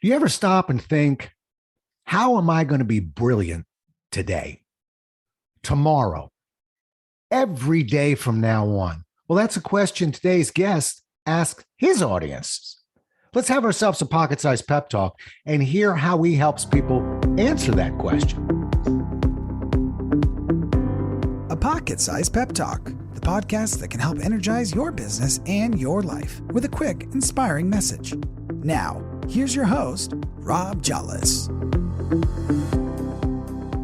Do you ever stop and think, how am I going to be brilliant today, tomorrow, every day from now on? Well, that's a question today's guest asked his audience. Let's have ourselves a pocket sized pep talk and hear how he helps people answer that question. A Pocket Sized Pep Talk, the podcast that can help energize your business and your life with a quick, inspiring message. Now, here's your host, Rob Jollis.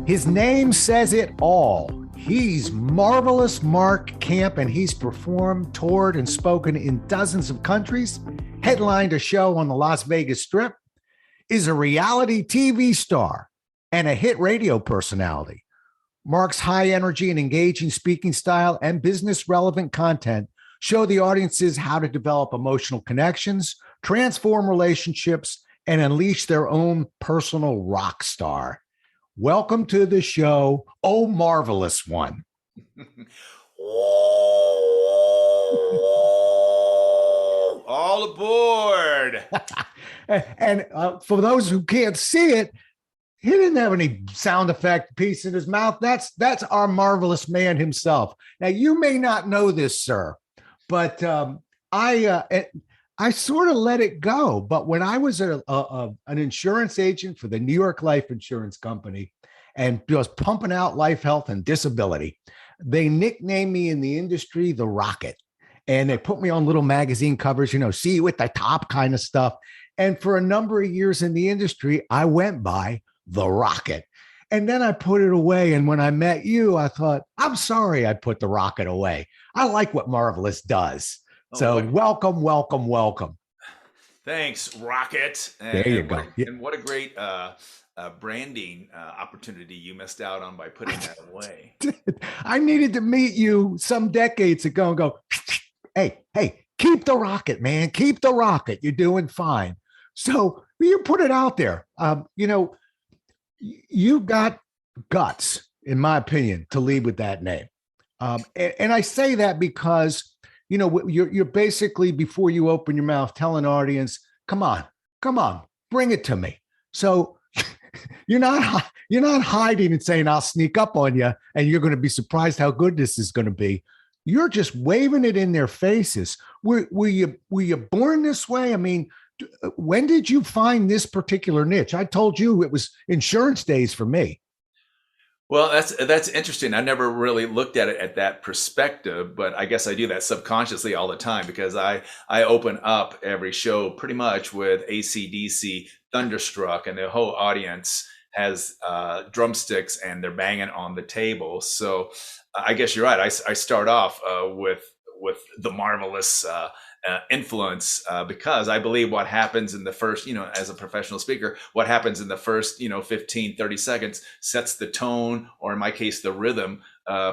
His name says it all. He's Marvellous Mark Camp, and he's performed, toured, and spoken in dozens of countries, headlined a show on the Las Vegas Strip, is a reality TV star, and a hit radio personality. Mark's high energy and engaging speaking style and business relevant content show the audiences how to develop emotional connections, transform relationships, and unleash their own personal rock star. Welcome to the show, oh marvelous one. All aboard. And for those who can't see it, he didn't have any sound effect piece in his mouth. That's our marvelous man himself. Now, you may not know this, sir, but I sort of let it go. But when I was an insurance agent for the New York Life Insurance Company and was pumping out life, health, and disability, they nicknamed me in the industry the Rocket. And they put me on little magazine covers, see you at the top kind of stuff. And for a number of years in the industry, I went by the Rocket. And then I put it away. And when I met you, I thought, I'm sorry I put the Rocket away. I like what Marvellous does. So welcome. Thanks, Rocket. There you go. And what a great branding opportunity you missed out on by putting that away. I needed to meet you some decades ago and go, hey, keep the Rocket, man. Keep the Rocket. You're doing fine. So you put it out there. You've got guts, in my opinion, to lead with that name. And I say that because, you're basically, before you open your mouth, telling audience, come on, bring it to me. So you're not hiding and saying, I'll sneak up on you and you're going to be surprised how good this is going to be. You're just waving it in their faces. Were you born this way? I mean, when did you find this particular niche? I told you it was insurance days for me. Well, that's interesting. I never really looked at it at that perspective, but I guess I do that subconsciously all the time because I open up every show pretty much with AC/DC Thunderstruck, and the whole audience has drumsticks and they're banging on the table. So I guess you're right. I start off with the Marvellous influence because I believe what happens in the first, as a professional speaker, what happens in the first, 15, 30 seconds sets the tone, or in my case, the rhythm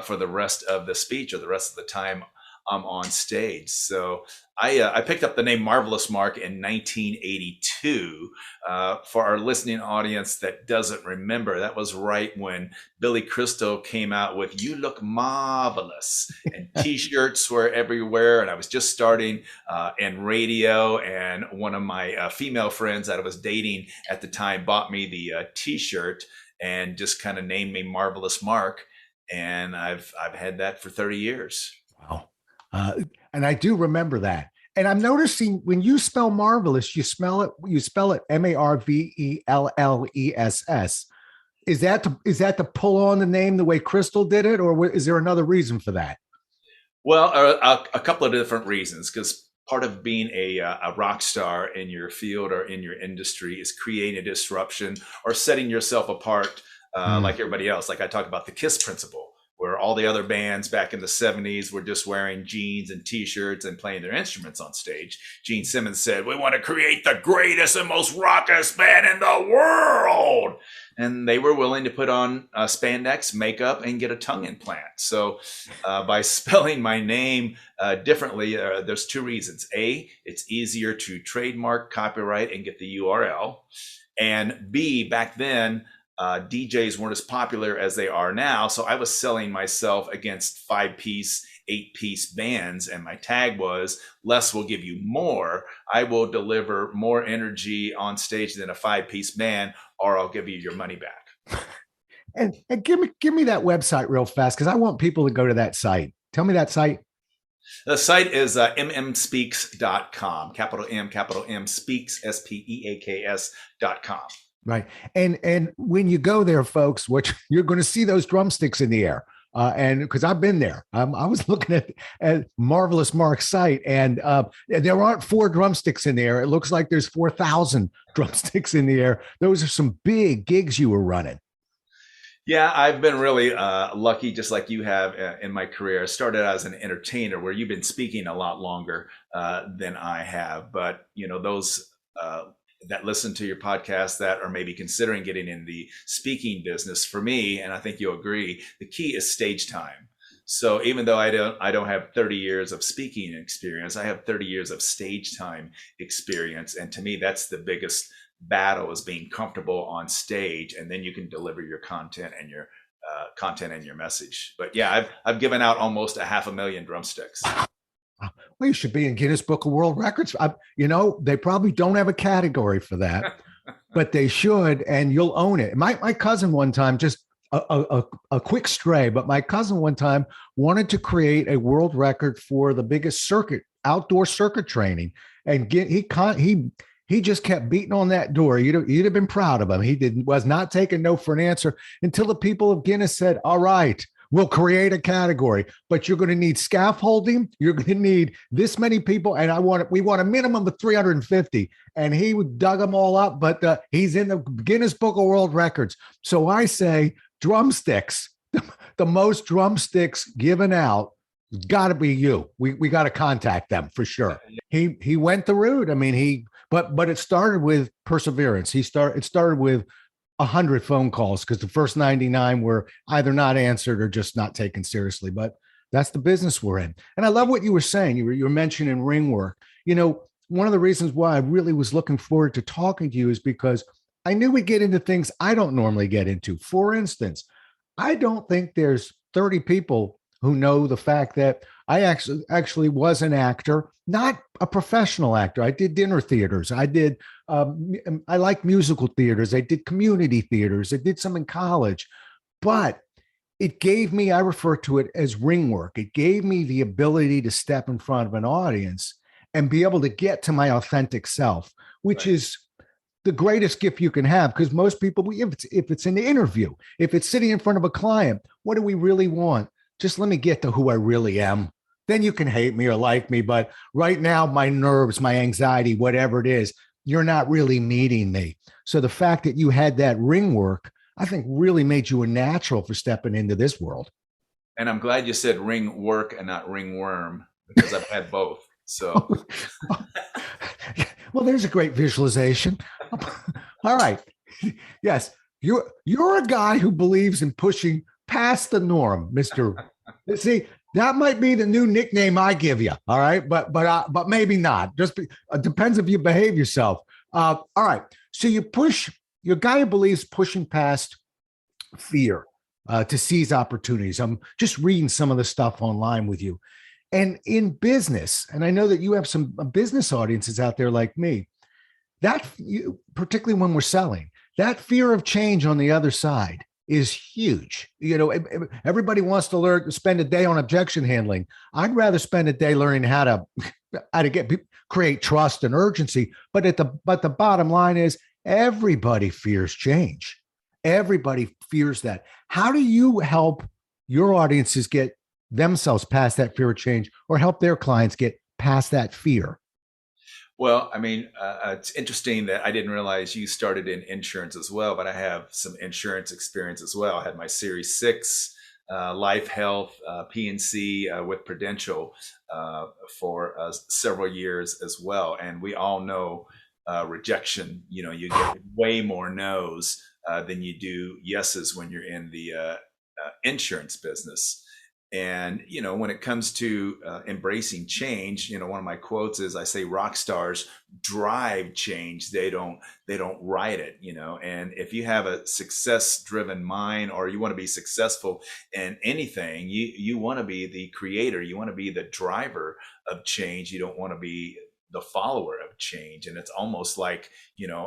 for the rest of the speech or the rest of the time I'm on stage. So I picked up the name Marvellous Mark in 1982. For our listening audience that doesn't remember, that was right when Billy Crystal came out with "You Look Marvelous," and T-shirts were everywhere. And I was just starting in radio, and one of my female friends that I was dating at the time bought me the T-shirt and just kind of named me Marvellous Mark, and I've had that for 30 years. Wow. And I do remember that. And I'm noticing when you spell marvelous, you spell it Marvelless. Is that to pull on the name the way Crystal did it, or is there another reason for that? Well, a couple of different reasons, because part of being a rock star in your field or in your industry is creating a disruption or setting yourself apart like everybody else. Like I talked about the KISS principle, where all the other bands back in the 70s were just wearing jeans and T-shirts and playing their instruments on stage. Gene Simmons said, "We want to create the greatest and most rockiest band in the world." And they were willing to put on spandex, makeup, and get a tongue implant. So by spelling my name differently, there's two reasons. A, it's easier to trademark, copyright, and get the URL. And B, back then, DJs weren't as popular as they are now. So I was selling myself against 5-piece 8-piece bands, and my tag was less will give you more. I will deliver more energy on stage than a 5-piece band, or I'll give you your money back. And give me that website real fast, because I want people to go to that site. Tell me that site. The site is mmspeaks.com, capital M, speaks, SPEAKS.com. Right. And when you go there, folks, what you're going to see those drumsticks in the air. And because I've been there, I was looking at Marvellous Mark's site, and there aren't 4 drumsticks in the air. It looks like there's 4,000 drumsticks in the air. Those are some big gigs you were running. Yeah, I've been really lucky, just like you have in my career. I started out as an entertainer, where you've been speaking a lot longer than I have. But, those that listen to your podcast that are maybe considering getting in the speaking business, for me, and I think you'll agree, the key is stage time. So even though I don't have 30 years of speaking experience, I have 30 years of stage time experience. And to me, that's the biggest battle, is being comfortable on stage, and then you can deliver your content and your message. But yeah, I've given out almost 500,000 drumsticks. Well, you should be in Guinness Book of World Records. They probably don't have a category for that, but they should, and you'll own it. My cousin one time, just a quick stray, but my cousin one time wanted to create a world record for the biggest outdoor circuit training, and he just kept beating on that door. You'd have been proud of him. He was not taking no for an answer until the people of Guinness said, "All right, we'll create a category, but you're going to need scaffolding. You're going to need this many people, and we want a minimum of 350." And he dug them all up, but he's in the Guinness Book of World Records. So I say, drumsticks, the most drumsticks given out, got to be you. We got to contact them for sure. He went the route. I mean, but it started with perseverance. It started with 100 phone calls, because the first 99 were either not answered or just not taken seriously. But that's the business we're in. And I love what you were saying. You were mentioning ring work. One of the reasons why I really was looking forward to talking to you is because I knew we'd get into things I don't normally get into. For instance, I don't think there's 30 people who know the fact that I actually was an actor, not a professional actor. I did dinner theaters. I like musical theaters. I did community theaters. I did some in college, but it gave me, I refer to it as ring work. It gave me the ability to step in front of an audience and be able to get to my authentic self, which is the greatest gift you can have. Because most people, if it's an interview, if it's sitting in front of a client, what do we really want? Just let me get to who I really am. Then you can hate me or like me. But right now, my nerves, my anxiety, whatever it is, you're not really meeting me. So the fact that you had that ring work, I think really made you a natural for stepping into this world. And I'm glad you said ring work and not ringworm, because I've had both. So, well, there's a great visualization. All right. Yes. You're a guy who believes in pushing past the norm, Mr. See, that might be the new nickname I give you. All right. But maybe not. It depends if you behave yourself. All right. So you're a guy who believes pushing past fear to seize opportunities. I'm just reading some of the stuff online with you. And in business, and I know that you have some business audiences out there like me, particularly when we're selling, that fear of change on the other side is huge. Everybody wants to spend a day on objection handling. I'd rather spend a day learning how to create trust and urgency. But the bottom line is, everybody fears change. Everybody fears that. How do you help your audiences get themselves past that fear of change, or help their clients get past that fear? Well, I mean, it's interesting that I didn't realize you started in insurance as well, but I have some insurance experience as well. I had my Series 6 life health P&C with Prudential for several years as well. And we all know rejection, you get way more no's than you do yeses when you're in the insurance business. And, when it comes to embracing change, one of my quotes is, I say rock stars drive change. They don't write it, and if you have a success driven mind, or you want to be successful in anything, you want to be the creator. You want to be the driver of change. You don't want to be the follower of change. And it's almost like,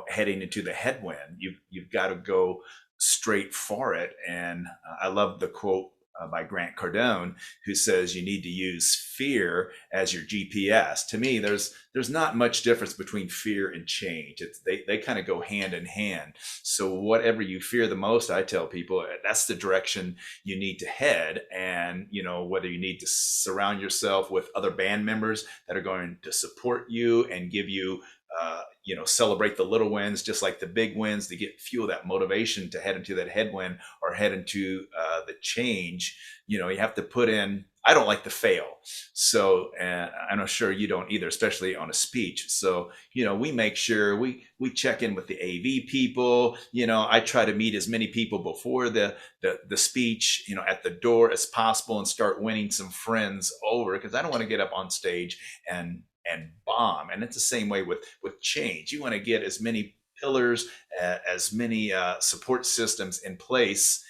heading into the headwind. You've got to go straight for it. And I love the quote by Grant Cardone, who says you need to use fear as your GPS. To me, there's not much difference between fear and change. They kind of go hand in hand. So whatever you fear the most, I tell people, that's the direction you need to head. And whether you need to surround yourself with other band members that are going to support you and give you celebrate the little wins just like the big wins, to get fuel that motivation to head into that headwind or head into the change. You have to put in. I don't like to fail, so I'm sure you don't either, especially on a speech. So we make sure we check in with the AV people. I try to meet as many people before the speech, at the door as possible, and start winning some friends over, because I don't want to get up on stage and bomb. And it's the same way with change. You want to get as many pillars, as many support systems in place.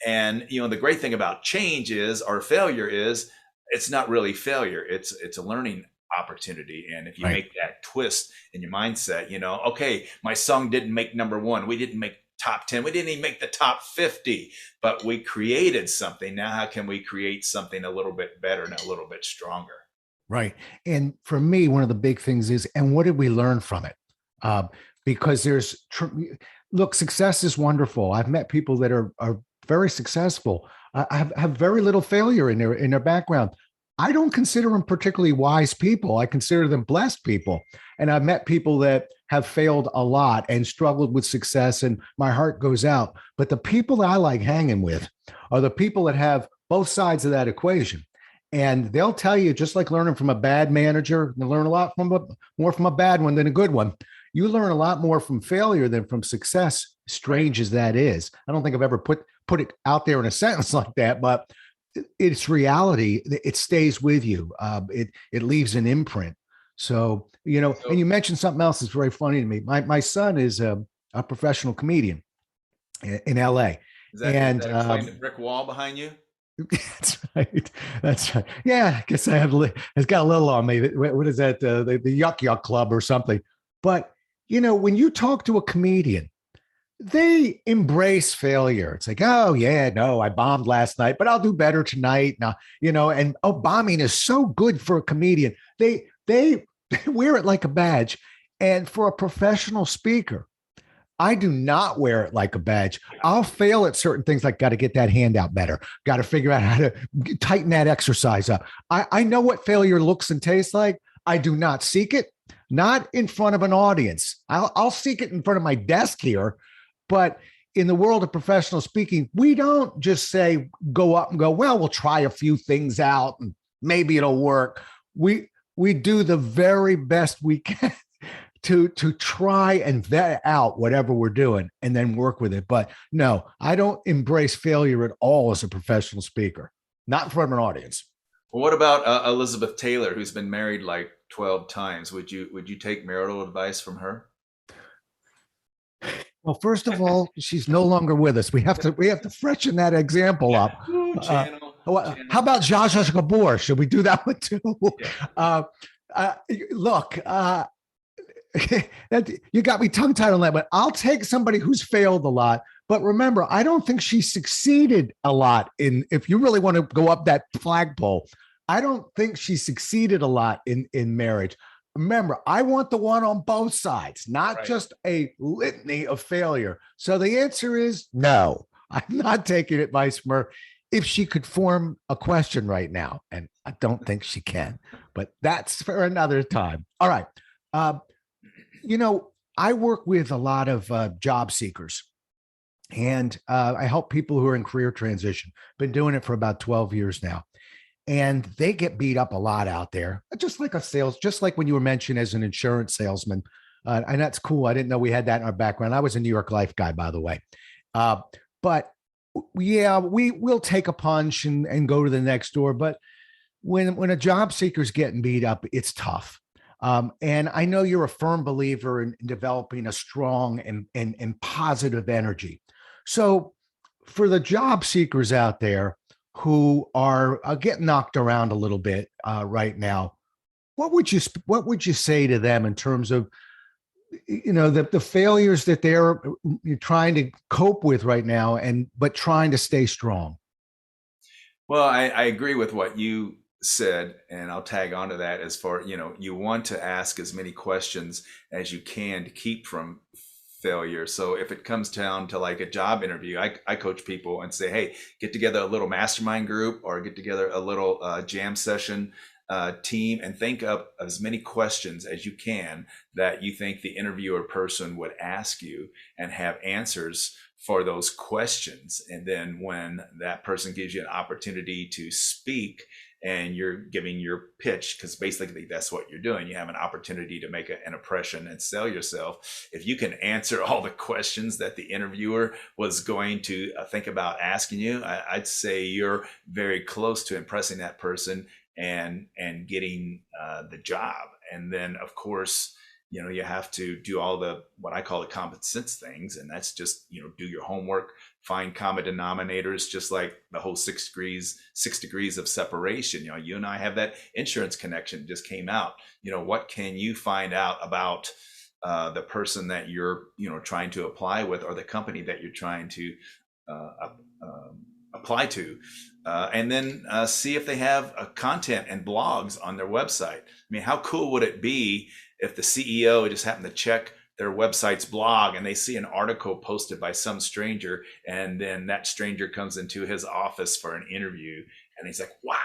And the great thing about change is, or failure is, it's not really failure. It's a learning opportunity. And if you make that twist in your mindset, okay, my song didn't make number one, we didn't make top 10, we didn't even make the top 50, but we created something. Now how can we create something a little bit better and a little bit stronger? Right. And for me, one of the big things is, and what did we learn from it? Because look, success is wonderful. I've met people that are very successful. I have very little failure in their background. I don't consider them particularly wise people. I consider them blessed people. And I've met people that have failed a lot and struggled with success, and my heart goes out. But the people that I like hanging with are the people that have both sides of that equation. And they'll tell you, just like learning from a bad manager, you learn a lot more from a bad one than a good one. You learn a lot more from failure than from success, strange as that is. I don't think I've ever put it out there in a sentence like that, but it's reality. It stays with you. It leaves an imprint. So, and you mentioned something else that's very funny to me. My son is a professional comedian in LA. Is that explain the brick wall behind you? That's right. That's right. Yeah, I guess it's got a little on me. What is that? The Yuck Yuck Club or something. But, when you talk to a comedian, they embrace failure. It's like, oh yeah, no, I bombed last night, but I'll do better tonight. Now, and bombing is so good for a comedian. They wear it like a badge. And for a professional speaker, I do not wear it like a badge. I'll fail at certain things, like got to get that hand out better. Got to figure out how to tighten that exercise up. I know what failure looks and tastes like. I do not seek it, not in front of an audience. I'll seek it in front of my desk here. But in the world of professional speaking, we don't just say, go up and go, well, we'll try a few things out and maybe it'll work. We do the very best we can to try and vet out whatever we're doing and then work with it. But no, I don't embrace failure at all as a professional speaker, not in front of an audience. Well, what about Elizabeth Taylor, who's been married like 12 times? Would you take marital advice from her? Well, first of all, she's no longer with us. We have to freshen that example up. Channel. How about Zsa Zsa Gabor? Should we do that one too? Yeah. Look, you got me tongue-tied on that, but I'll take somebody who's failed a lot. But remember, I don't think she succeeded a lot if you really want to go up that flagpole, I don't think she succeeded a lot in marriage. Remember, I want the one on both sides, not just a litany of failure. So the answer is no. I'm not taking advice from her. If she could form a question right now, and I don't think she can, but that's for another time. All right. I work with a lot of job seekers, and I help people who are in career transition. Been doing it for about 12 years now. And they get beat up a lot out there, just like when you were mentioned as an insurance salesman. And that's cool. I didn't know we had that in our background. I was a New York Life guy, by the way. But Yeah, will take a punch and go to the next door. But when a job seeker's getting beat up, it's tough. And I know you're a firm believer in developing a strong and positive energy. So for the job seekers out there who are getting knocked around a little bit right now, what would you say to them in terms of the failures that they're trying to cope with right now, and but trying to stay strong? Well, I agree with what you said, and I'll tag on to that as far, you want to ask as many questions as you can to keep from failure. So if it comes down to like a job interview, I coach people and say, hey, get together a little mastermind group or get together a little jam session team and think up as many questions as you can that you think the interviewer person would ask you, and have answers for those questions. And then when that person gives you an opportunity to speak and you're giving your pitch, because basically that's what you're doing, you have an opportunity to make an impression and sell yourself. If you can answer all the questions that the interviewer was going to think about asking you, I'd say you're very close to impressing that person and getting the job. And then of course, you have to do all the what I call the common sense things, and that's just do your homework, find common denominators, just like the whole 6 degrees of separation. You and I have that insurance connection just came out. What can you find out about the person that you're trying to apply with, or the company that you're trying to apply to, and then see if they have content and blogs on their website. I mean, how cool would it be if the CEO just happened to check their website's blog and they see an article posted by some stranger, and then that stranger comes into his office for an interview and he's like, wow,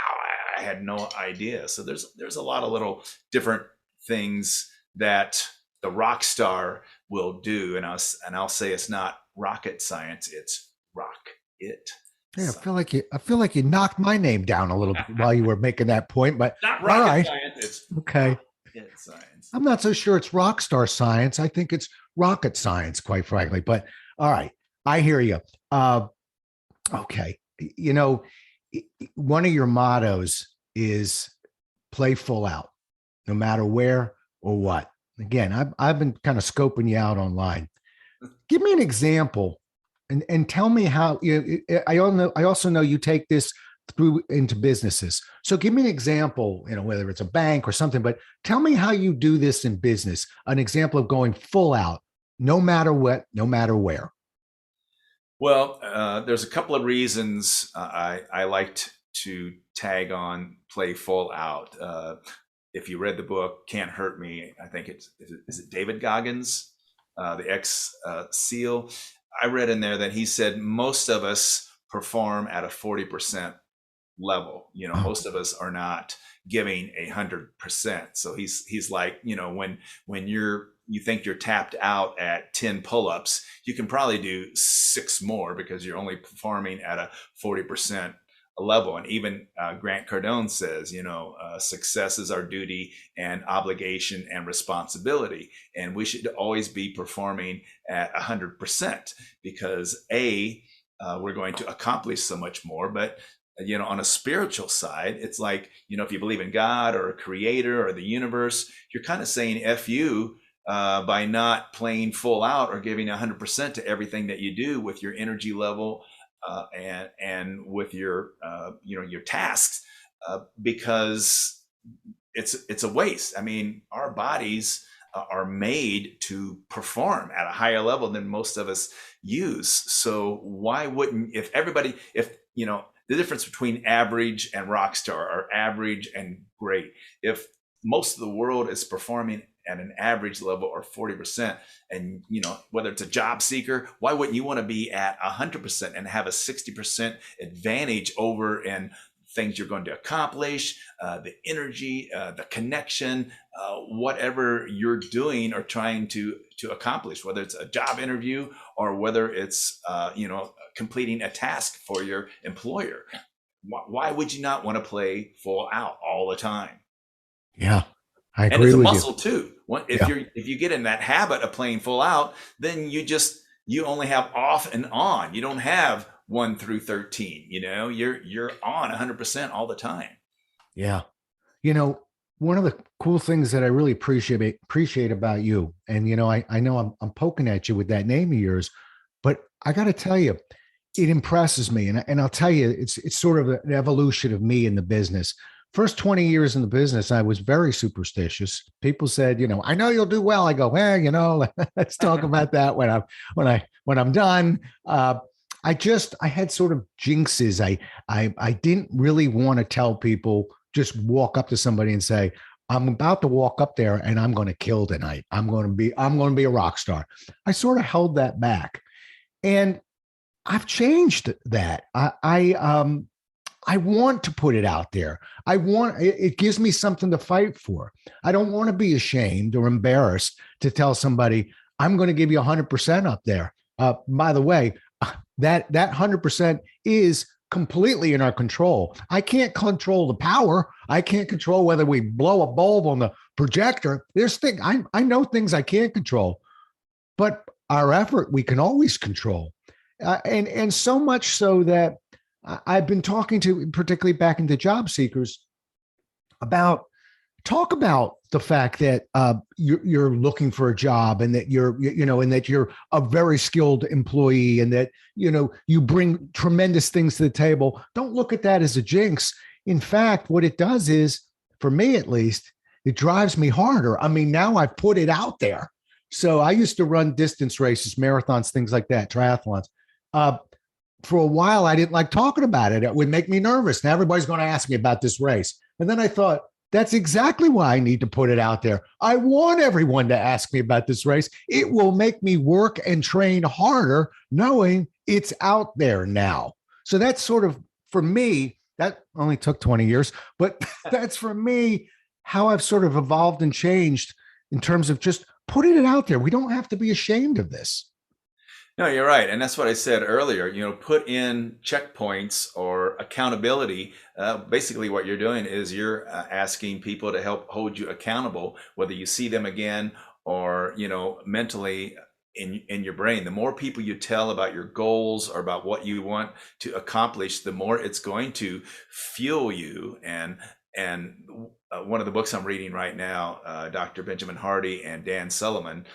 I had no idea. So there's a lot of little different things that the rock star will do, and I'll say it's not rocket science, it's rock it. Yeah, I feel like you knocked my name down a little bit while you were making that point, but not all rocket right. science, it's Okay. rocket science. I'm not so sure it's rock star science. I think it's rocket science, quite frankly. But all right, I hear you. Okay. One of your mottos is play full out, no matter where or what. Again, I've been kind of scoping you out online. Give me an example, and tell me how. I also know you take this through into businesses. So give me an example, whether it's a bank or something, but tell me how you do this in business. An example of going full out, no matter what, no matter where. Well, there's a couple of reasons I liked to tag on play full out. If you read the book Can't Hurt Me, I think is it David Goggins, the ex SEAL. I read in there that he said most of us perform at a 40% level. Most of us are not giving 100%. So he's like, when you think you're tapped out at 10 pull-ups, you can probably do 6 more because you're only performing at a 40% level. And even Grant Cardone says, success is our duty and obligation and responsibility. And we should always be performing at 100% because we're going to accomplish so much more. But on a spiritual side, it's like, if you believe in God or a creator or the universe, you're kind of saying F you by not playing full out or giving 100% to everything that you do with your energy level and with your your tasks, because it's a waste. I mean, our bodies are made to perform at a higher level than most of us use. So why wouldn't, if the difference between average and rock star, or average and great, if most of the world is performing at an average level or 40%, and whether it's a job seeker, why wouldn't you want to be at 100% and have a 60% advantage over in things you're going to accomplish, the energy, the connection, whatever you're doing or trying to accomplish, whether it's a job interview or whether it's completing a task for your employer. Why would you not want to play full out all the time? Yeah, I agree and it's a with muscle you. too. If you get in that habit of playing full out, then you only have off and on. You don't have 1 through 13. You're on 100% all the time. Yeah. One of the cool things that I really appreciate about you, and I know I'm poking at you with that name of yours, but I got to tell you, it impresses me, and I'll tell you, it's sort of an evolution of me in the business. First 20 years in the business, I was very superstitious. People said, I know you'll do well. I go, well, let's talk about that when I'm done. I had sort of jinxes. I didn't really want to tell people, just walk up to somebody and say, I'm about to walk up there and I'm going to kill tonight. I'm going to be a rock star. I sort of held that back, and I've changed that. I want to put it out there. It gives me something to fight for. I don't want to be ashamed or embarrassed to tell somebody I'm going to give you 100% up there. By the way, that 100% is completely in our control. I can't control the power. I can't control whether we blow a bulb on the projector. I know things I can't control, but our effort we can always control. And so much so that I've been talking to, particularly back into job seekers, talk about the fact that you're looking for a job, and that and that you're a very skilled employee, and that you bring tremendous things to the table. Don't look at that as a jinx. In fact, what it does is, for me at least, it drives me harder. I mean, now I've put it out there. So I used to run distance races, marathons, things like that, triathlons. For a while, I didn't like talking about it. It would make me nervous. Now everybody's going to ask me about this race. And then I thought, that's exactly why I need to put it out there. I want everyone to ask me about this race. It will make me work and train harder knowing it's out there now. So that's sort of, for me, that only took 20 years, but that's for me how I've sort of evolved and changed in terms of just putting it out there. We don't have to be ashamed of this. No, you're right. And that's what I said earlier, put in checkpoints or accountability. Basically, what you're doing is you're asking people to help hold you accountable, whether you see them again or, mentally in your brain. The more people you tell about your goals or about what you want to accomplish, the more it's going to fuel you. And one of the books I'm reading right now, Dr. Benjamin Hardy and Dan Sullivan,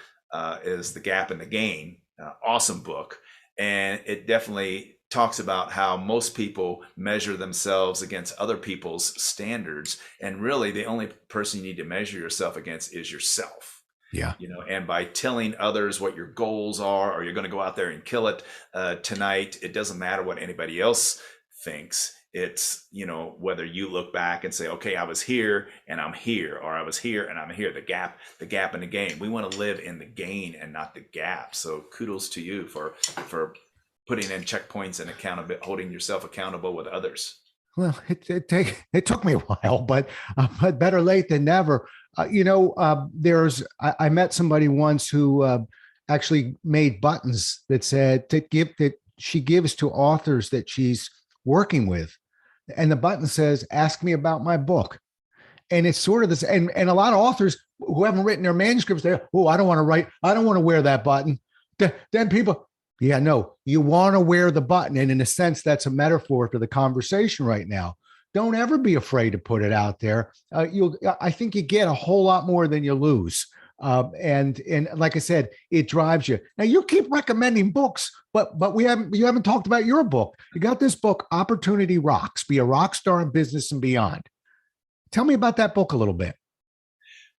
is The Gap and the Gain. Awesome book. And it definitely talks about how most people measure themselves against other people's standards. And really, the only person you need to measure yourself against is yourself. Yeah. And by telling others what your goals are, or you're going to go out there and kill it tonight, it doesn't matter what anybody else thinks. It's, whether you look back and say, okay, I was here and I'm here, or I was here and I'm here, the gap in the gain. We want to live in the gain and not the gap. So kudos to you for putting in checkpoints and holding yourself accountable with others. Well, it took me a while, but better late than never. I met somebody once who actually made buttons that said that she gives to authors that she's working with. And the button says, ask me about my book. And it's sort of this, and a lot of authors who haven't written their manuscripts, I don't want to wear that button. Then people, yeah, no, you want to wear the button. And in a sense, that's a metaphor for the conversation right now. Don't ever be afraid to put it out there. I think you get a whole lot more than you lose. And like I said, it drives you. Now you keep recommending books, but you haven't talked about your book. You got this book, Opportunity Rocks, Be a Rock Star in Business and Beyond. Tell me about that book a little bit.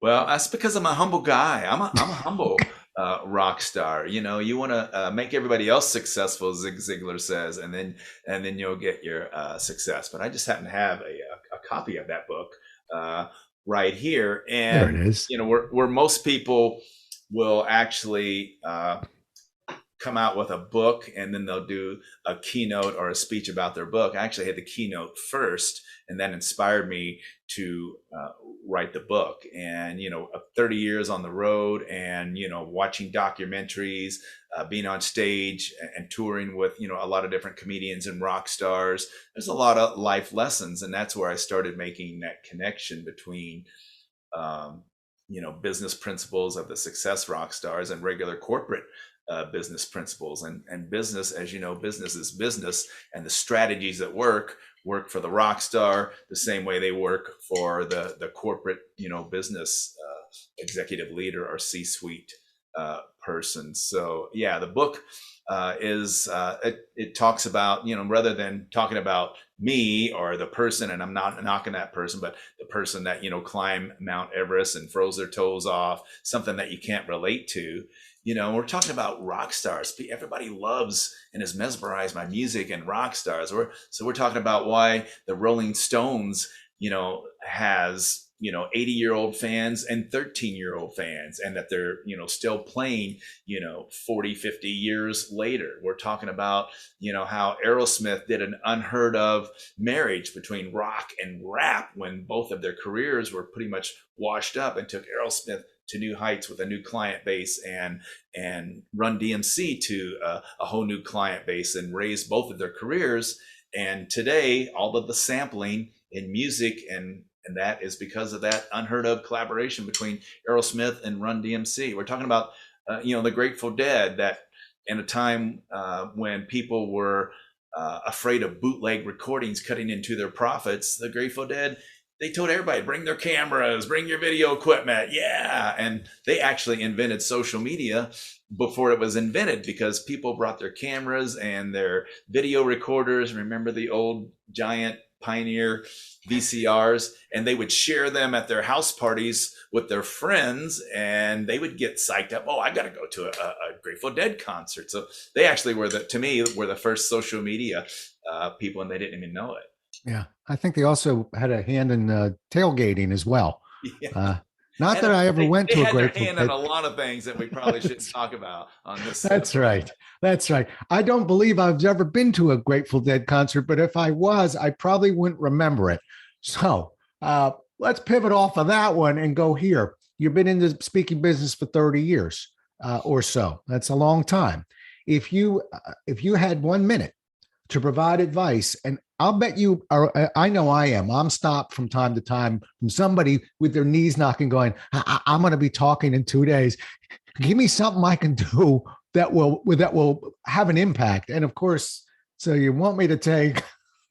Well, that's because I'm a humble guy. I'm a humble rock star. You want to make everybody else successful, Zig Ziglar says, and then you'll get your success. But I just happen to have a copy of that book right here, and there it is. Where most people will actually come out with a book and then they'll do a keynote or a speech about their book. I actually had the keynote first, and that inspired me to write the book. And 30 years on the road, and watching documentaries, being on stage and touring with a lot of different comedians and rock stars. There's a lot of life lessons, and that's where I started making that connection between business principles of the success rock stars and regular corporate business principles. And business, as you know, business is business, and the strategies that work for the rock star the same way they work for the corporate, business executive leader or C-suite person. So yeah, the book it talks about, rather than talking about me or the person, and I'm not knocking that person, but the person that, climbed Mount Everest and froze their toes off, something that you can't relate to. We're talking about rock stars. Everybody loves and is mesmerized by music and rock stars. So we're talking about why the Rolling Stones, has 80-year-old fans and 13-year-old fans, and that they're still playing 40, 50 years later. We're talking about how Aerosmith did an unheard of marriage between rock and rap when both of their careers were pretty much washed up, and took Aerosmith to new heights with a new client base, and Run DMC to a whole new client base, and raised both of their careers. And today, all of the sampling in music and that is because of that unheard of collaboration between Aerosmith and Run DMC. We're talking about, the Grateful Dead, that in a time when people were afraid of bootleg recordings cutting into their profits, the Grateful Dead, they told everybody, bring their cameras, bring your video equipment. Yeah. And they actually invented social media before it was invented, because people brought their cameras and their video recorders. Remember the old giant Pioneer VCRs, and they would share them at their house parties with their friends, and they would get psyched up. Oh, I got to go to a Grateful Dead concert. So they actually were the first social media people, and they didn't even know it. Yeah, I think they also had a hand in tailgating as well. Yeah. Not that I ever went to a Grateful Dead. They had their hand on a lot of things that we probably shouldn't talk about on this. That's right. That's right. I don't believe I've ever been to a Grateful Dead concert, but if I was, I probably wouldn't remember it. So let's pivot off of that one and go here. You've been in the speaking business for 30 years or so. That's a long time. If you had 1 minute to provide advice, and I'll bet you are, I know I am. I'm stopped from time to time from somebody with their knees knocking, going, I'm going to be talking in 2 days. Give me something I can do that will have an impact. And of course, so you want me to take,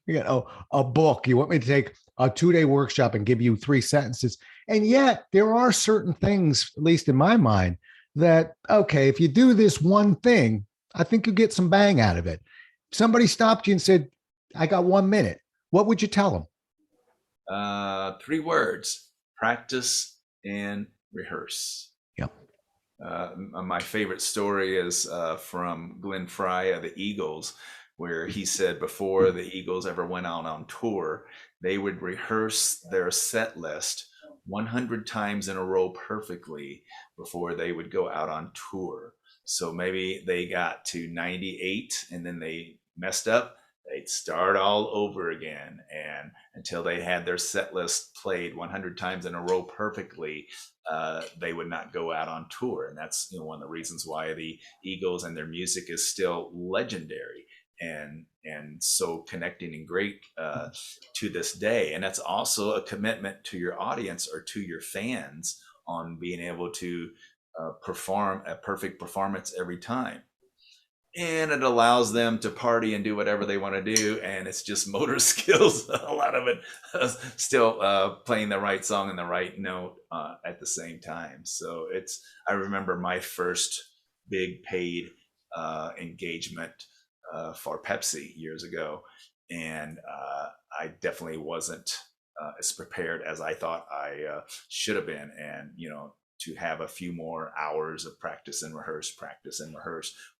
a book, you want me to take a 2-day workshop and give you 3 sentences. And yet there are certain things, at least in my mind, that, okay, if you do this one thing, I think you get some bang out of it. Somebody stopped you and said, I got 1 minute. What would you tell them? 3 words: practice and rehearse. Yep. My favorite story is from Glenn Fry of the Eagles, where he said before the Eagles ever went out on tour, they would rehearse their set list 100 times in a row perfectly before they would go out on tour. So maybe they got to 98 and then they messed up. They'd start all over again, and until they had their set list played 100 times in a row perfectly, they would not go out on tour. And that's one of the reasons why the Eagles and their music is still legendary and so connecting and great to this day. And that's also a commitment to your audience or to your fans on being able to perform a perfect performance every time. And it allows them to party and do whatever they want to do. And it's just motor skills, a lot of it, still playing the right song and the right note at the same time. So I remember my first big paid engagement for Pepsi years ago. And I definitely wasn't as prepared as I thought I should have been. And, to have a few more hours of practice and rehearse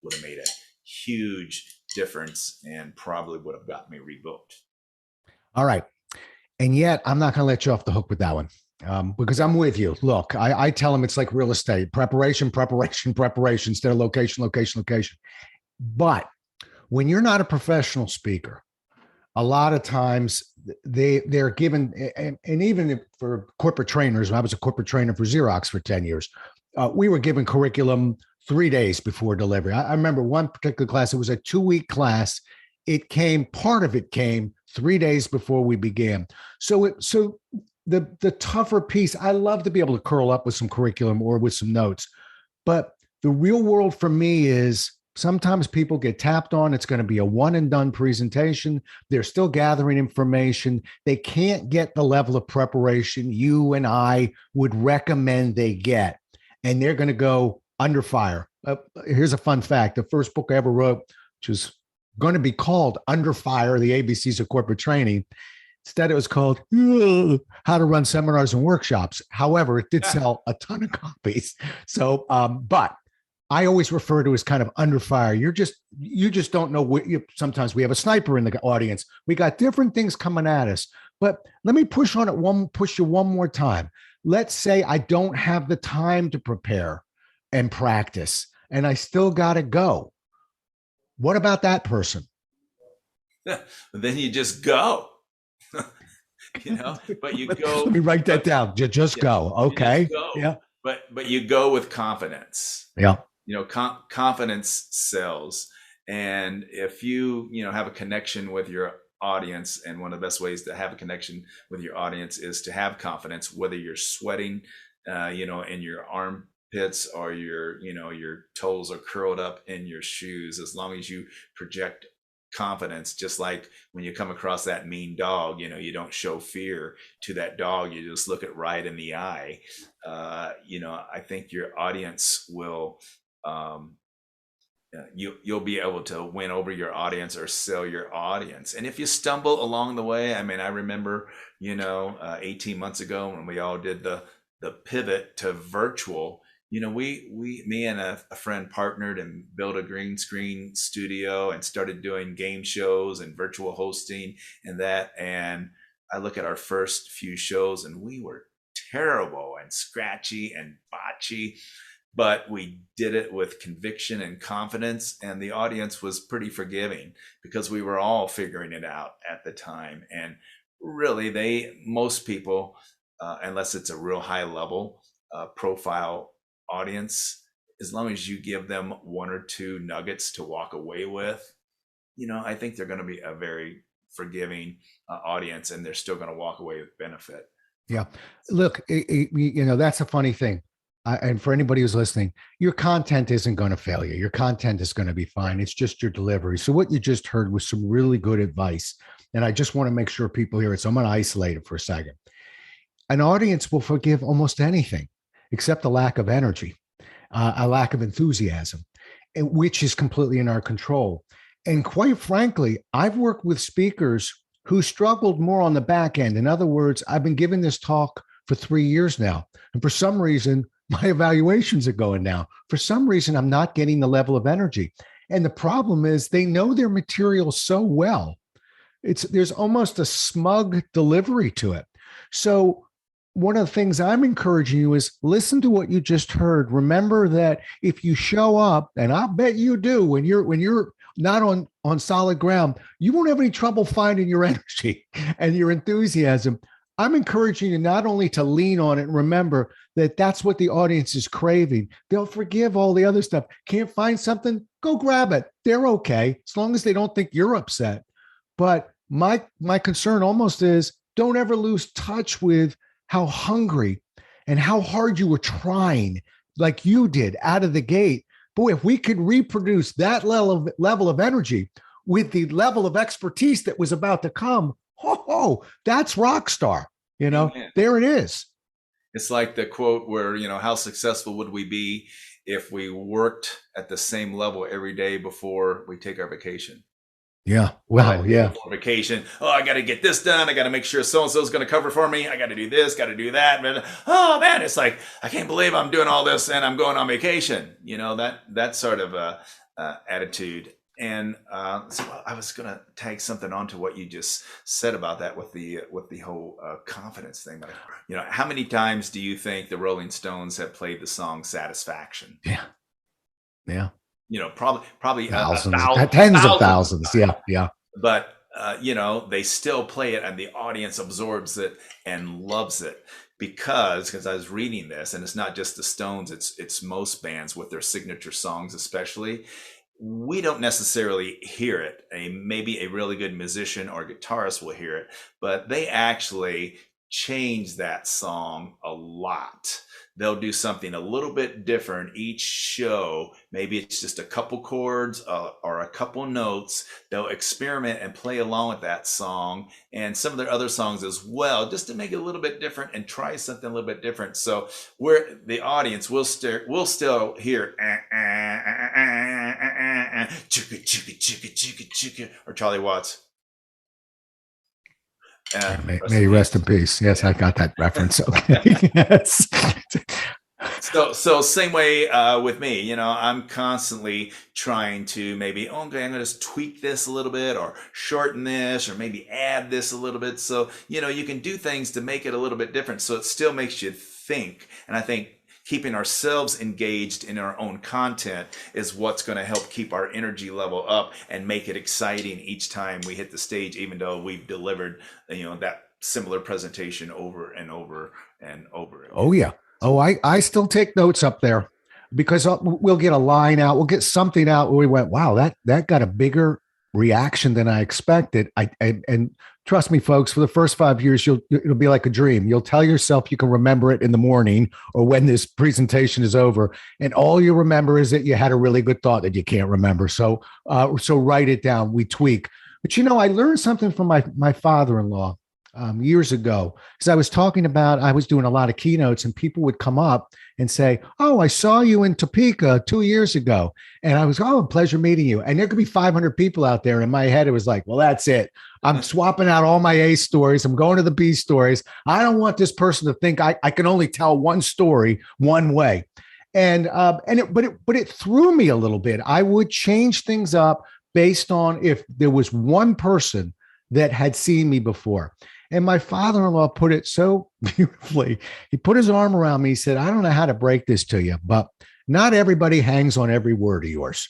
would have made a huge difference and probably would have got me rebooked. All right. And yet I'm not going to let you off the hook with that one because I'm with you. Look, I tell them it's like real estate: preparation instead of location. But when you're not a professional speaker, a lot of times they're given, and even for corporate trainers, I was a corporate trainer for Xerox for 10 years. We were given curriculum 3 days before delivery. I remember one particular class, it was a 2-week class. Part of it came 3 days before we began. So the tougher piece, I love to be able to curl up with some curriculum or with some notes, but The real world for me is sometimes people get tapped on. It's going to be a one and done presentation. They're still gathering information. They can't get the level of preparation you and I would recommend they get. And they're going to go under fire. Here's a fun fact. The first book I ever wrote, which was going to be called Under Fire, the ABCs of Corporate Training. Instead, it was called How to Run Seminars and Workshops. However, it did sell a ton of copies. So, but I always refer to it as kind of under fire. You just don't know what sometimes we have a sniper in the audience. We got different things coming at us. But let me push you one more time. Let's say I don't have the time to prepare and practice, and I still got to go. What about that person? Then you just go. But you go. Let me write that down. Just go. Okay. Just go. Yeah. But you go with confidence. Yeah. Confidence sells. And if you have a connection with your audience, and one of the best ways to have a connection with your audience is to have confidence, whether you're sweating, in your armpits, or your toes are curled up in your shoes, as long as you project confidence. Just like when you come across that mean dog, you don't show fear to that dog, you just look it right in the eye. I think your audience will you'll be able to win over your audience or sell your audience. And if you stumble along the way, I remember 18 months ago when we all did the pivot to virtual, me and a friend partnered and built a green screen studio and started doing game shows and virtual hosting and that. And I look at our first few shows and we were terrible and scratchy and botchy, but we did it with conviction and confidence. And the audience was pretty forgiving because we were all figuring it out at the time. And really, most people, unless it's a real high level profile audience, as long as you give them one or two nuggets to walk away with, I think they're going to be a very forgiving audience, and they're still going to walk away with benefit. Yeah. Look, that's a funny thing. And for anybody who's listening, your content isn't going to fail you. Your content is going to be fine. It's just your delivery. So what you just heard was some really good advice. And I just want to make sure people hear it. So I'm going to isolate it for a second. An audience will forgive almost anything except a lack of energy, a lack of enthusiasm, which is completely in our control. And quite frankly, I've worked with speakers who struggled more on the back end. In other words, I've been giving this talk for 3 years now. And for some reason, my evaluations are going down. For some reason, I'm not getting the level of energy. And the problem is they know their material so well. There's almost a smug delivery to it. So one of the things I'm encouraging you is listen to what you just heard. Remember that if you show up, and I'll bet you do, when you're not on solid ground, you won't have any trouble finding your energy and your enthusiasm. I'm encouraging you not only to lean on it and remember that that's what the audience is craving. They'll forgive all the other stuff. Can't find something? Go grab it. They're okay, as long as they don't think you're upset. But my concern almost is don't ever lose touch with how hungry and how hard you were trying, like you did out of the gate. Boy, if we could reproduce that level of energy with the level of expertise that was about to come, that's rock star. Amen. There it is. It's like the quote where, how successful would we be if we worked at the same level every day before we take our vacation? Yeah. Wow. Yeah. Vacation. Oh, I got to get this done. I got to make sure so-and-so is going to cover for me. I got to do this, got to do that. Oh man, it's like, I can't believe I'm doing all this and I'm going on vacation. That sort of attitude. And so I was going to tag something onto what you just said about that with the whole confidence thing. How many times do you think the Rolling Stones have played the song Satisfaction? Yeah. Yeah. Probably thousands, tens of thousands. Yeah. But, they still play it and the audience absorbs it and loves it because I was reading this, and it's not just the Stones, it's most bands with their signature songs, especially. We don't necessarily hear it. Maybe a really good musician or guitarist will hear it, but they actually change that song a lot. they'll do something a little bit different each show. Maybe it's just a couple chords or a couple notes. They'll experiment and play along with that song and some of their other songs as well, just to make it a little bit different and try something a little bit different. So where the audience will still hear chugga chugga chugga chugga chugga, or Charlie Watts. May he rest in peace. Yes, I got that reference. Okay. Yes. So same way with me, you know, I'm constantly trying to maybe, okay, I'm going to just tweak this a little bit or shorten this or maybe add this a little bit. So, you know, you can do things to make it a little bit different. So it still makes you think. And I think keeping ourselves engaged in our own content is what's going to help keep our energy level up and make it exciting each time we hit the stage, even though we've delivered, you know, that similar presentation over and over and over again. Oh, yeah. Oh, I still take notes up there because we'll get a line out. We'll get something out where we went, wow, that got a bigger reaction than I expected. And trust me, folks, for the first 5 years, it'll be like a dream. You'll tell yourself you can remember it in the morning or when this presentation is over. And all you remember is that you had a really good thought that you can't remember. So write it down. We tweak. But, you know, I learned something from my father-in-law. Years ago, because I was doing a lot of keynotes and people would come up and say, oh, I saw you in Topeka 2 years ago. And I was, oh, pleasure meeting you. And there could be 500 people out there. In my head, it was like, well, that's it. I'm swapping out all my A stories. I'm going to the B stories. I don't want this person to think I can only tell one story one way. But it threw me a little bit. I would change things up based on if there was one person that had seen me before. And my father-in-law put it so beautifully. He put his arm around me. He said, I don't know how to break this to you, but not everybody hangs on every word of yours.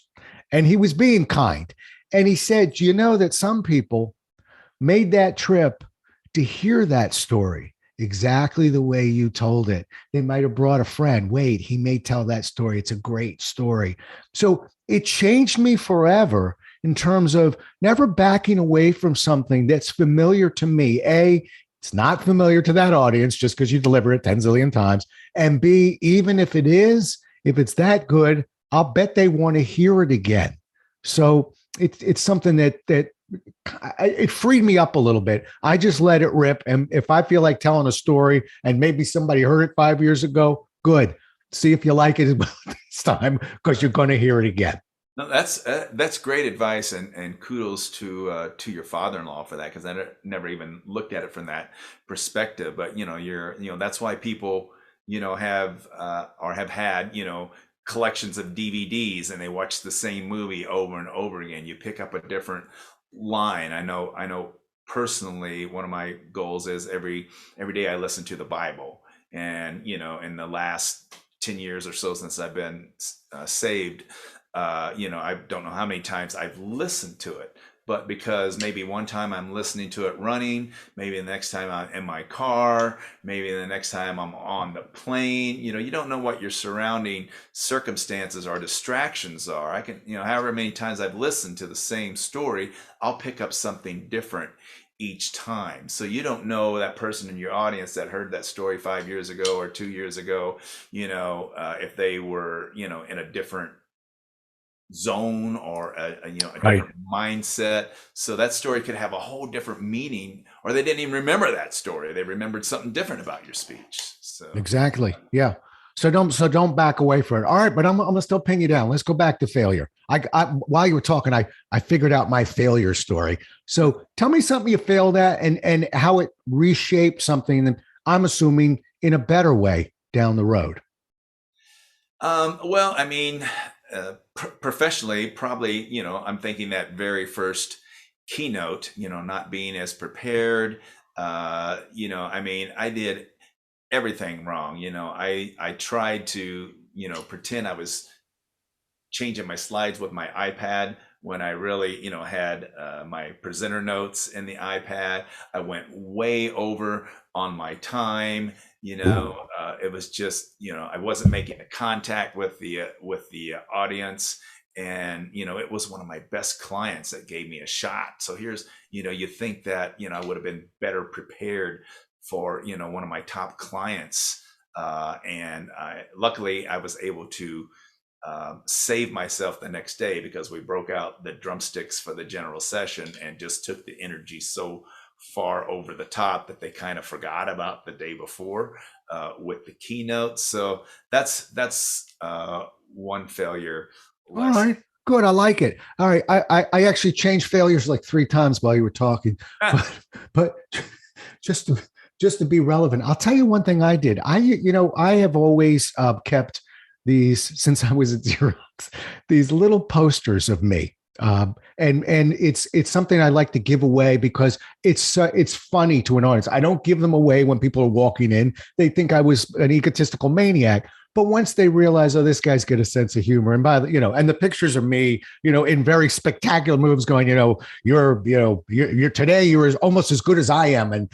And he was being kind. And he said, do you know that some people made that trip to hear that story exactly the way you told it? They might have brought a friend. Wait, he may tell that story. It's a great story. So it changed me forever in terms of never backing away from something that's familiar to me. A, it's not familiar to that audience just because you deliver it 10 zillion times. And B, even if it's that good, I'll bet they want to hear it again. So it's something that it freed me up a little bit. I just let it rip. And if I feel like telling a story and maybe somebody heard it 5 years ago, good. See if you like it this time because you're going to hear it again. No, that's great advice, and kudos to your father-in-law for that, because I never even looked at it from that perspective. But you know, that's why people, you know, have or have had, you know, collections of DVDs, and they watch the same movie over and over again. You pick up a different line. I know personally, one of my goals is every day I listen to the Bible, and you know, in the last 10 years or so since I've been saved. You know, I don't know how many times I've listened to it, but because maybe one time I'm listening to it running, maybe the next time I'm in my car, maybe the next time I'm on the plane, you know, you don't know what your surrounding circumstances or distractions are. I can, you know, however many times I've listened to the same story, I'll pick up something different each time. So you don't know that person in your audience that heard that story 5 years ago or 2 years ago, you know, if they were, you know, in a different zone or a different mindset. So that story could have a whole different meaning, or they didn't even remember that story. They remembered something different about your speech. So exactly. Yeah. So don't back away from it. All right, but I'm gonna still pin you down. Let's go back to failure. I while you were talking, I figured out my failure story. So tell me something you failed at and how it reshaped something that I'm assuming in a better way down the road. Well, I mean, professionally, probably, you know, I'm thinking that very first keynote, you know, not being as prepared, you know, I mean, I did everything wrong. You know, I tried to, you know, pretend I was changing my slides with my iPad when I really, you know, had my presenter notes in the iPad. I went way over on my time. You know, it was just, you know, I wasn't making a contact with the audience. And, you know, it was one of my best clients that gave me a shot. So here's, you know, you think that, you know, I would have been better prepared for, you know, one of my top clients, And luckily I was able to save myself the next day, because we broke out the drumsticks for the general session and just took the energy so far over the top that they kind of forgot about the day before with the keynote. So that's one failure lesson. All right. Good. I like it. All right. I actually changed failures like 3 times while you were talking, but just to be relevant, I'll tell you one thing I did. I have always kept these, since I was at Xerox, these little posters of me. And it's something I like to give away because it's funny to an audience. I don't give them away when people are walking in. They think I was an egotistical maniac. But once they realize, oh, this guy's got a sense of humor, and and the pictures of me, in very spectacular moves, going, you're today you're almost as good as I am, and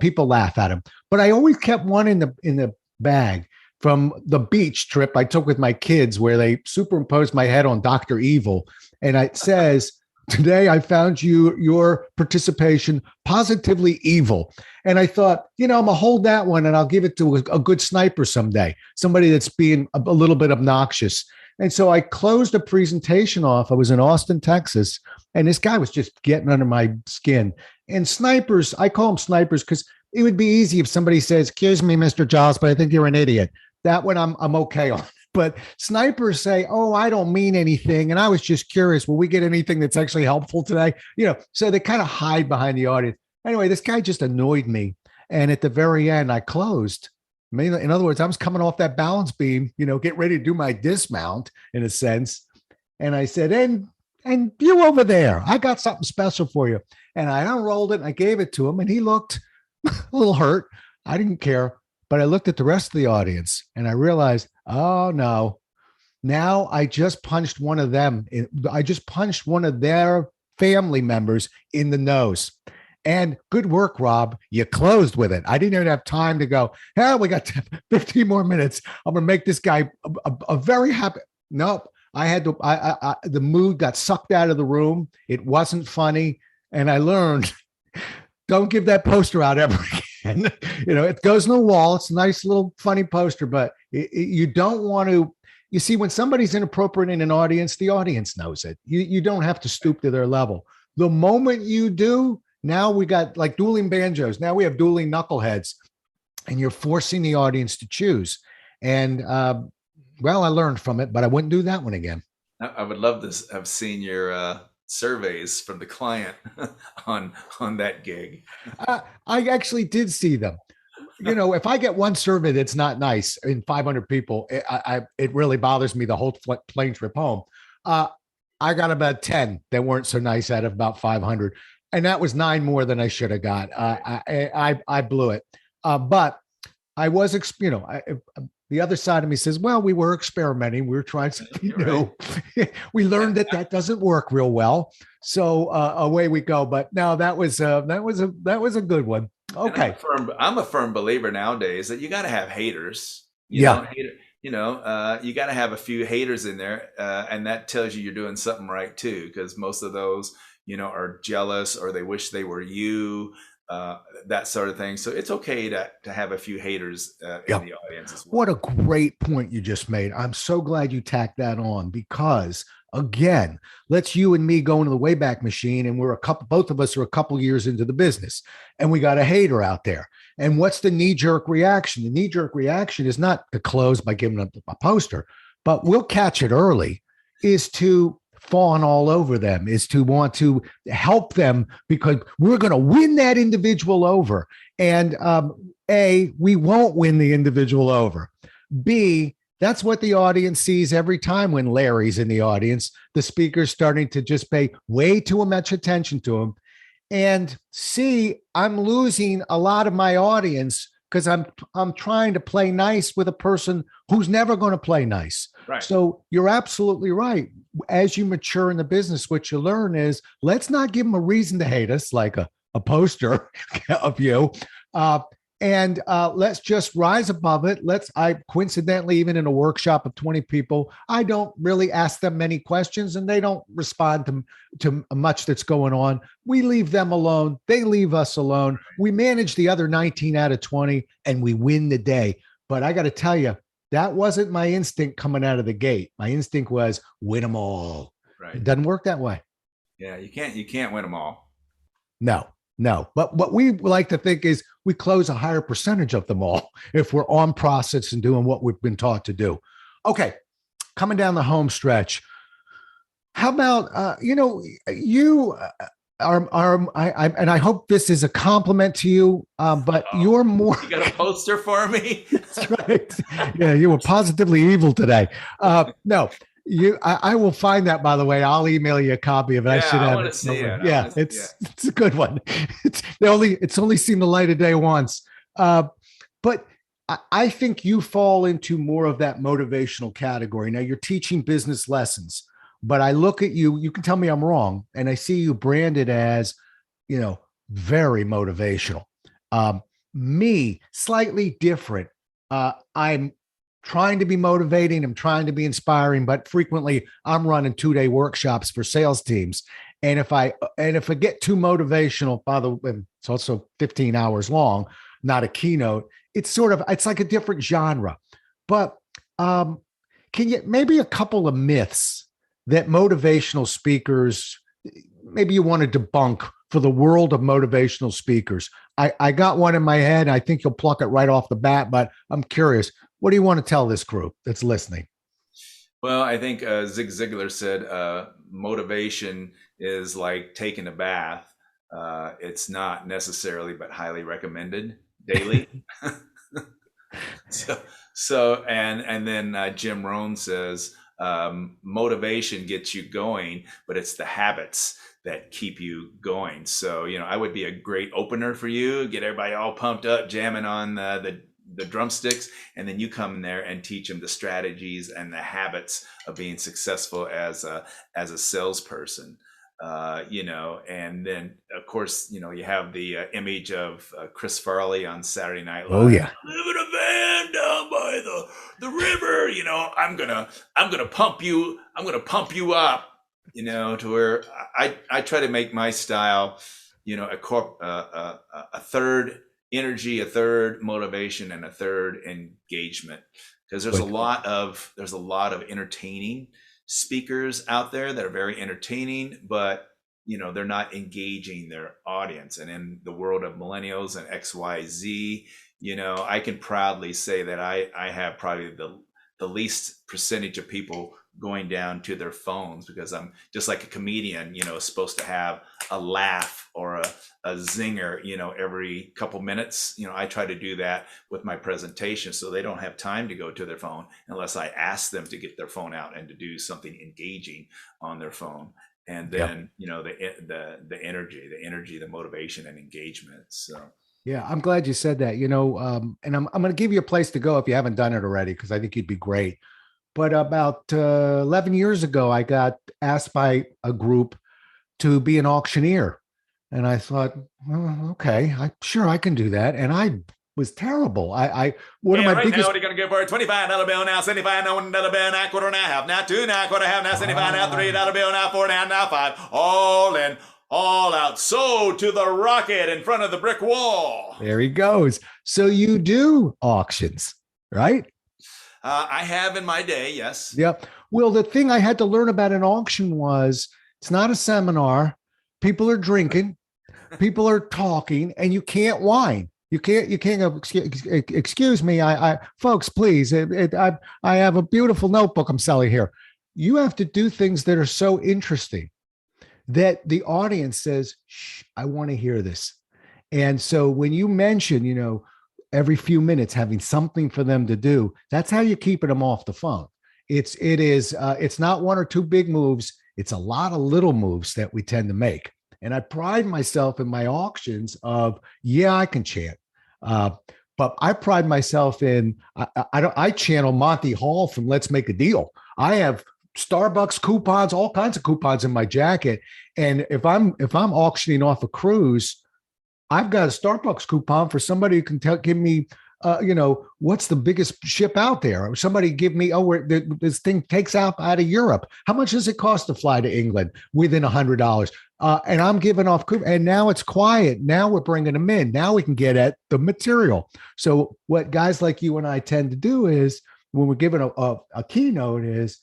people laugh at him. But I always kept one in the bag from the beach trip I took with my kids, where they superimposed my head on Dr. Evil, and it says, "Today I found your participation positively evil." And I thought, I'm gonna hold that one and I'll give it to a good sniper someday, somebody that's being a little bit obnoxious. And so I closed a presentation off. I was in Austin, Texas, and this guy was just getting under my skin. And snipers, I call them snipers because it would be easy if somebody says, "Excuse me, Mr. Giles, but I think you're an idiot." That one I'm okay on. But snipers say, "Oh, I don't mean anything. And I was just curious, will we get anything that's actually helpful today?" So they kind of hide behind the audience. Anyway, this guy just annoyed me. And at the very end, I closed. In other words, I was coming off that balance beam, get ready to do my dismount in a sense. And I said, and you over there, I got something special for you. And I unrolled it and I gave it to him. And he looked a little hurt. I didn't care. But I looked at the rest of the audience and I realized, oh no, now I just punched one of them. I just punched one of their family members in the nose. And good work, Rob. You closed with it. I didn't even have time to go, we got 15 more minutes. I'm going to make this guy a very happy. Nope. I had to, the mood got sucked out of the room. It wasn't funny. And I learned, don't give that poster out ever again. It goes on the wall. It's a nice little funny poster, but you don't want to, you see, when somebody's inappropriate in an audience, the audience knows it. You don't have to stoop to their level. The moment you do, now we got like dueling banjos. Now we have dueling knuckleheads, and you're forcing the audience to choose. And I learned from it, but I wouldn't do that one again. I would love to have seen your surveys from the client on that gig. I actually did see them. If I get one survey that's not nice in 500 people, it really bothers me the whole plane trip home. I got about 10 that weren't so nice out of about 500. And that was 9 more than I should have got. I blew it. But I was, the other side of me says, well, we were experimenting. We were trying something new. Right. We learned that doesn't work real well. So away we go. But no, that was a good one. Okay. I'm a firm believer nowadays that you got to have haters. You got to have a few haters in there. And that tells you you're doing something right too, because most of those, are jealous or they wish they were you, that sort of thing. So it's okay to have a few haters in the audience as well. What a great point you just made. I'm so glad you tacked that on, because again, let's you and me go into the Wayback Machine, and both of us are a couple years into the business, and we got a hater out there. And what's the knee-jerk reaction? The knee-jerk reaction is not to close by giving up a poster, but we'll catch it early, is to fawn all over them, is to want to help them because we're going to win that individual over. And A, we won't win the individual over. B, that's what the audience sees every time when Larry's in the audience. The speaker's starting to just pay way too much attention to him. And C, I'm losing a lot of my audience because I'm trying to play nice with a person who's never going to play nice. Right. So you're absolutely right. As you mature in the business, what you learn is, let's not give them a reason to hate us, like a poster of you. And let's just rise above it. I coincidentally, even in a workshop of 20 people, I don't really ask them many questions and they don't respond to much that's going on. We leave them alone. They leave us alone. We manage the other 19 out of 20 and we win the day. But I got to tell you, that wasn't my instinct coming out of the gate. My instinct was win them all. Right. It doesn't work that way. Yeah, you can't win them all. No. But what we like to think is we close a higher percentage of them all if we're on process and doing what we've been taught to do. Okay, coming down the home stretch. How about you and I hope this is a compliment to you, but you're more. You got a poster for me? That's right. Yeah, you were positively evil today. No. I will find that, by the way. I'll email you a copy of it. Yeah, I should have want it. to see it. Yeah, it's a good one. It's only seen the light of day once. But I think you fall into more of that motivational category. Now you're teaching business lessons, but I look at you, you can tell me I'm wrong, and I see you branded as, very motivational. Me, slightly different. I'm trying to be motivating. I'm trying to be inspiring, but frequently I'm running 2-day workshops for sales teams. And if I get too motivational, by the way, it's also 15 hours long, not a keynote. It's like a different genre. But can you maybe a couple of myths that motivational speakers, maybe you want to debunk for the world of motivational speakers? I got one in my head. I think you'll pluck it right off the bat, but I'm curious. What do you want to tell this group that's listening? Well, I think Zig Ziglar said motivation is like taking a bath. It's not necessarily, but highly recommended daily. And then Jim Rohn says motivation gets you going, but it's the habits that keep you going. So, I would be a great opener for you, get everybody all pumped up, jamming on the drumsticks, and then you come in there and teach them the strategies and the habits of being successful as a salesperson. And then of course, you have the image of Chris Farley on Saturday Night Live. Oh yeah, I live in a van down by the river. I'm gonna pump you. I'm gonna pump you up. To where I try to make my style, a third energy, a third motivation, and a third engagement, because there's a lot of entertaining speakers out there that are very entertaining, but they're not engaging their audience. And in the world of millennials and XYZ, I can proudly say that I have probably the least percentage of people going down to their phones, because I'm just like a comedian, supposed to have a laugh or a zinger, every couple minutes. I try to do that with my presentation, so they don't have time to go to their phone unless I ask them to get their phone out and to do something engaging on their phone. And then, the energy, the motivation and engagement. So. Yeah, I'm glad you said that, and I'm going to give you a place to go if you haven't done it already, because I think you'd be great. But about 11 years ago, I got asked by a group to be an auctioneer. And I thought, well, okay, I can do that. And I was terrible. One of my biggest. Now, what are you going to give for a $25 bill now? $75 now, $1 bill now, quarter and a half now, $2 now, quarter and a half now, $75 now, $3 bill now, $4 now, $5. All in, all out. So to the rocket in front of the brick wall. There he goes. So you do auctions, right? I have in my day, yes. Yep. Well, the thing I had to learn about an auction was it's not a seminar. People are drinking, people are talking, and you can't whine. You can't go, excuse me, folks, please. I have a beautiful notebook I'm selling here. You have to do things that are so interesting that the audience says, shh, I want to hear this. And so when you mention, every few minutes having something for them to do, that's how you're keeping them off the phone. It's not one or two big moves. It's a lot of little moves that we tend to make. And I pride myself in my auctions of, I can chant. But I pride myself in, I channel Monty Hall from Let's Make a Deal. I have Starbucks coupons, all kinds of coupons in my jacket. And if I'm auctioning off a cruise, I've got a Starbucks coupon for somebody who can give me, what's the biggest ship out there? Or somebody give me, this thing takes out of Europe. How much does it cost to fly to England within $100? And I'm giving off, and now it's quiet. Now we're bringing them in. Now we can get at the material. So what guys like you and I tend to do is when we're given a keynote is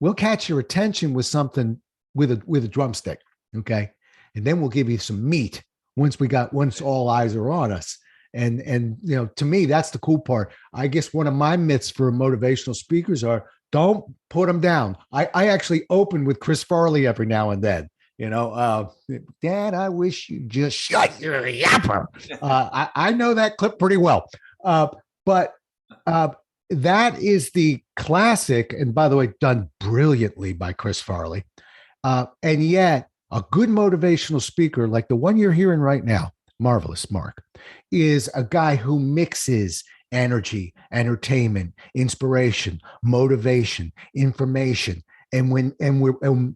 we'll catch your attention with something with a drumstick. Okay. And then we'll give you some meat once all eyes are on us. And to me, that's the cool part. I guess one of my myths for motivational speakers are don't put them down. I actually open with Chris Farley every now and then. Dad, I wish you just shut your yapper. I know that clip pretty well. But that is the classic, and by the way, done brilliantly by Chris Farley. And yet, a good motivational speaker like the one you're hearing right now, Marvellous Mark, is a guy who mixes energy, entertainment, inspiration, motivation, information. And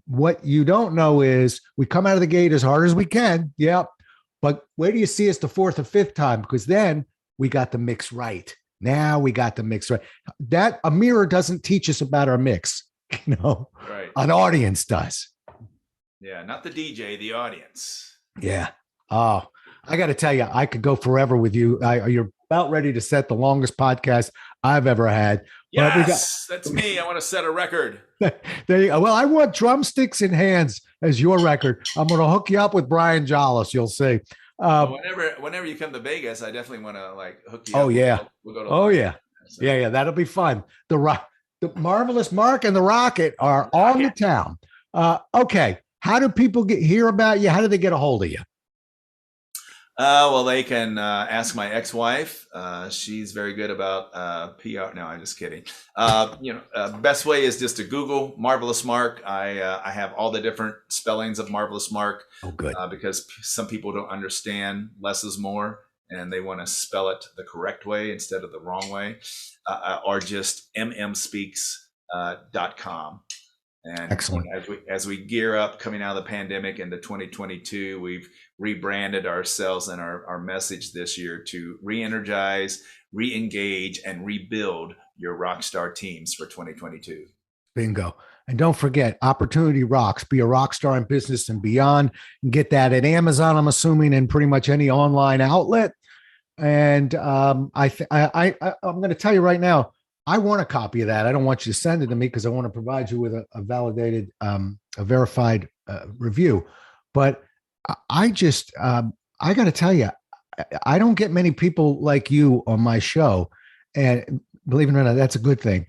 what you don't know is we come out of the gate as hard as we can. Yep. But where do you see us the fourth or fifth time? Because then we got the mix right. Now we got the mix right. That a mirror doesn't teach us about our mix. Right. An audience does. Yeah. Not the DJ, the audience. Yeah. Oh, I got to tell you, I could go forever with you. You're about ready to set the longest podcast I've ever had. Yes, that's me. I want to set a record. There you go. Well, I want drumsticks in hands as your record. I'm going to hook you up with Brian Jollis. You'll see. Whenever you come to Vegas, I definitely want to hook you up. Oh yeah. We'll go to So. Yeah. That'll be fun. The Marvellous Mark and the Rocket are on the town. Okay. How do people hear about you? How do they get a hold of you? Well, they can ask my ex-wife. She's very good about PR. No, I'm just kidding. Best way is just to Google Marvellous Mark. I have all the different spellings of Marvellous Mark. Oh, good. Because some people don't understand less is more, and they want to spell it the correct way instead of the wrong way, or just mmspeaks.com. And excellent. As we gear up coming out of the pandemic into 2022, we've rebranded ourselves and our message this year to re-energize, re-engage, and rebuild your rock star teams for 2022. Bingo. And don't forget, opportunity rocks. Be a rock star in business and beyond. And get that at Amazon, I'm assuming, and pretty much any online outlet. And I'm going to tell you right now, I want a copy of that. I don't want you to send it to me because I want to provide you with a validated, a verified review. But I just, I got to tell you, I don't get many people like you on my show, and believe it or not, that's a good thing.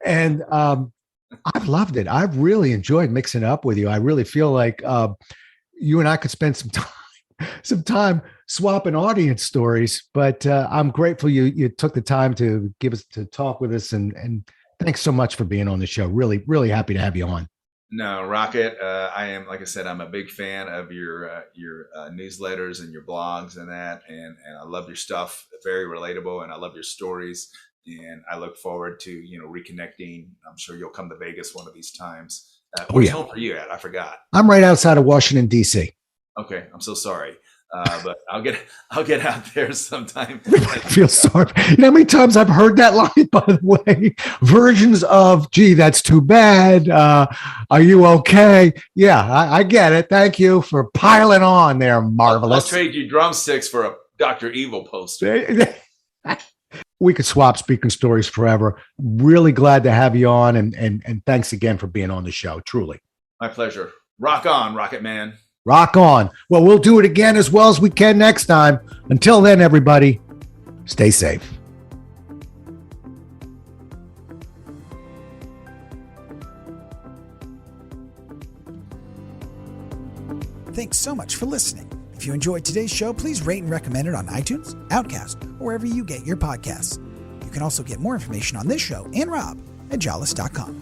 and I've loved it. I've really enjoyed mixing it up with you. I really feel like you and I could spend some time swapping audience stories, but I'm grateful you took the time to talk with us, and thanks so much for being on the show. Really, really happy to have you on. No, Rocket. I am, like I said, I'm a big fan of your newsletters and your blogs and that, and I love your stuff. Very relatable, and I love your stories. And I look forward to reconnecting. I'm sure you'll come to Vegas one of these times. Where's home for you at? I forgot. I'm right outside of Washington, D.C. Okay, I'm so sorry. But I'll get out there sometime. I feel sorry. You know how many times I've heard that line, by the way? Versions of, gee, that's too bad. Are you okay? Yeah, I get it. Thank you for piling on there, Marvellous. I'll trade you drumsticks for a Dr. Evil poster. We could swap speaking stories forever. Really glad to have you on, and thanks again for being on the show. Truly. My pleasure. Rock on, Rocket Man. Rock on. Well, we'll do it again as well as we can next time. Until then, everybody, stay safe. Thanks so much for listening. If you enjoyed today's show, please rate and recommend it on iTunes, Outcast, or wherever you get your podcasts. You can also get more information on this show and Rob at jollis.com.